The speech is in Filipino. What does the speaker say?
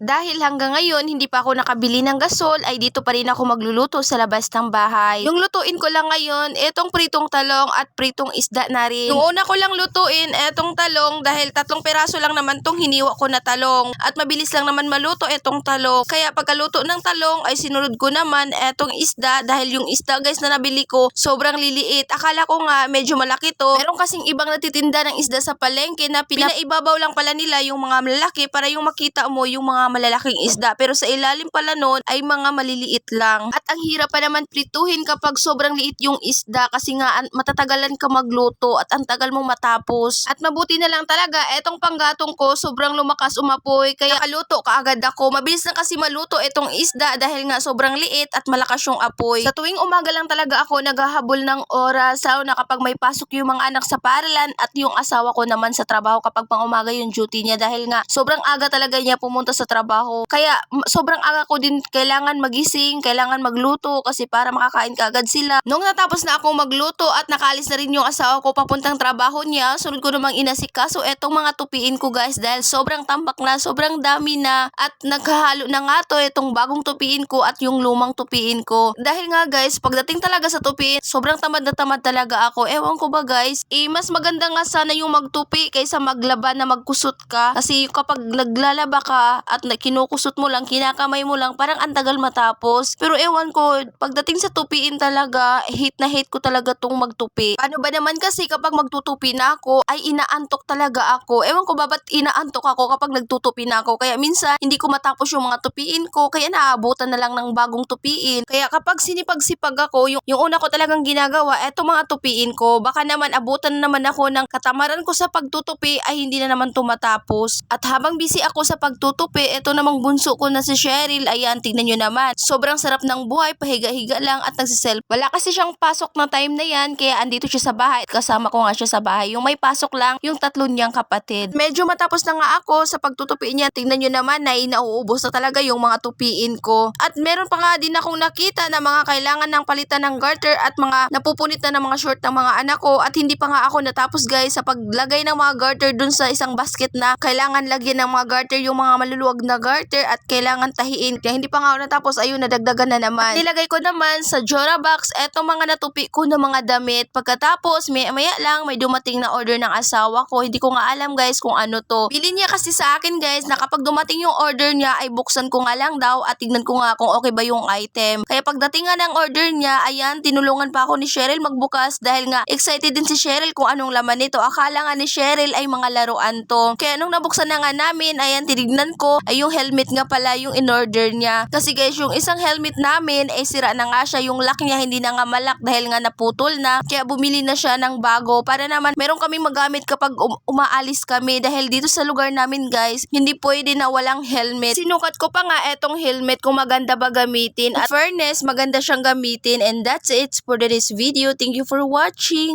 dahil hanggang ngayon hindi pa ako nakabili ng gasol ay dito pa rin ako magluluto sa labas ng bahay. Yung lutuin ko lang ngayon, etong pritong talong at pritong isda na rin. Yung una ko lang lutuin, etong talong dahil 3 piraso lang naman tong hiniwa ko na talong at mabilis lang naman maluto etong talong. Kaya pagkaluto ng talong ay sinunod ko naman etong isda dahil yung isda guys na nabili ko sobrang liliit. Akala ko nga medyo malaki to. Meron kasing ibang natitinda ng isda sa palengke na pinaibabaw lang pala nila yung mga malalaki para yung makita mo yung mga malalaking isda. Pero sa ilalim pala nun ay mga maliliit lang. At ang hirap pa naman prituhin kapag sobrang liit yung isda kasi nga matatagalan ka magluto at ang tagal mong matapos. At mabuti na lang talaga etong panggatong ko sobrang lumakas umapoy kaya kaluto kaagad ako. Mabilis na kasi maluto etong isda dahil nga sobrang liit at malakas yung apoy. Sa tuwing umaga lang talaga ako naghahabol ng oras na kapag may pasok yung mga anak sa paaralan at yung asawa ko naman sa trabaho kapag pang umaga yung duty niya dahil nga sobrang aga talaga niya pumunta sa trabaho. Kaya sobrang aga ko din kailangan magising, kailangan magluto kasi para makakain kaagad sila. Nung natapos na akong magluto at nakaalis na rin yung asawa ko papuntang trabaho niya, sunod ko namang inasikaso etong mga tupiin ko guys dahil sobrang tambak na, sobrang dami na at naghahalo na nga to etong bagong tupiin ko at yung lumang tupiin ko. Dahil nga guys, pagdating talaga sa tupiin, sobrang tamad na tamad talaga ako. Ewan ko ba guys, mas maganda nga sana yung magtupi kaysa maglaba na magkusot ka. Kasi kapag naglalaba ka at kinukusot mo lang, kinakamay mo lang, parang ang tagal matapos. Pero ewan ko, pagdating sa tupiin talaga, hate na hate ko talaga tong magtupi. Ano ba naman kasi kapag magtutupi na ako, ay inaantok talaga ako. Ewan ko ba ba't inaantok ako kapag nagtutupi na ako. Kaya minsan, hindi ko matapos yung mga tupiin ko, kaya naaabutan na lang ng bagong tupiin. Kaya kapag sinipag-sipag ako, yung una ko talagang ginagawa, eto mga tupiin ko, baka naman abutan naman ako ng katamaran ko sa pagtutupi ay hindi na naman tumatapos. At habang busy ako sa pagtutupi, eto namang bunso ko na si Cheryl, ayan, tignan nyo naman. Sobrang sarap ng buhay, pahiga-higa lang at nagsiself. Wala kasi siyang pasok na time na yan, kaya andito siya sa bahay at kasama ko nga siya sa bahay. Yung may pasok lang, yung 3 niyang kapatid. Medyo matapos na nga ako sa pagtutupi niya, tignan nyo naman na nauubos na talaga yung mga tupiin ko. At meron pa nga din akong nakita na mga kailangan ng palitan ng garter at mga napupunit na ng mga short ng mga anak ko at hindi pa nga ako natapos guys sa paglagay ng mga garter dun sa isang basket na kailangan lagyan ng mga garter yung mga maluluwag na garter at kailangan tahiin. Kaya hindi pa nga ako natapos, ayun, nadagdagan na naman. At nilagay ko naman sa Jora box etong mga natupi ko na mga damit. Pagkatapos, maya lang may dumating na order ng asawa ko. Hindi ko nga alam guys kung ano to. Bilin niya kasi sa akin guys na kapag dumating yung order niya ay buksan ko nga lang daw at tignan ko nga kung okay ba yung item. Kaya pagdating nga ng order niya, ayan, tinulungan pa ako ni Cheryl magbukas dahil nga excited din si Cheryl kung anong laman nito. Akala nga ni Cheryl ay mga laruan to. Kaya nung nabuksan na nga namin, ayan, tinignan ko ay yung helmet nga pala yung in-order niya. Kasi guys, yung isang helmet namin ay sira na nga siya. Yung lock niya hindi na nga malak dahil nga naputol na. Kaya bumili na siya ng bago para naman meron kaming magamit kapag umaalis kami dahil dito sa lugar namin guys, hindi pwede na walang helmet. Sinukat ko pa nga etong helmet kung maganda ba gamitin. At fairness, maganda siyang gamitin. And that's it for this video. Thank you for watching.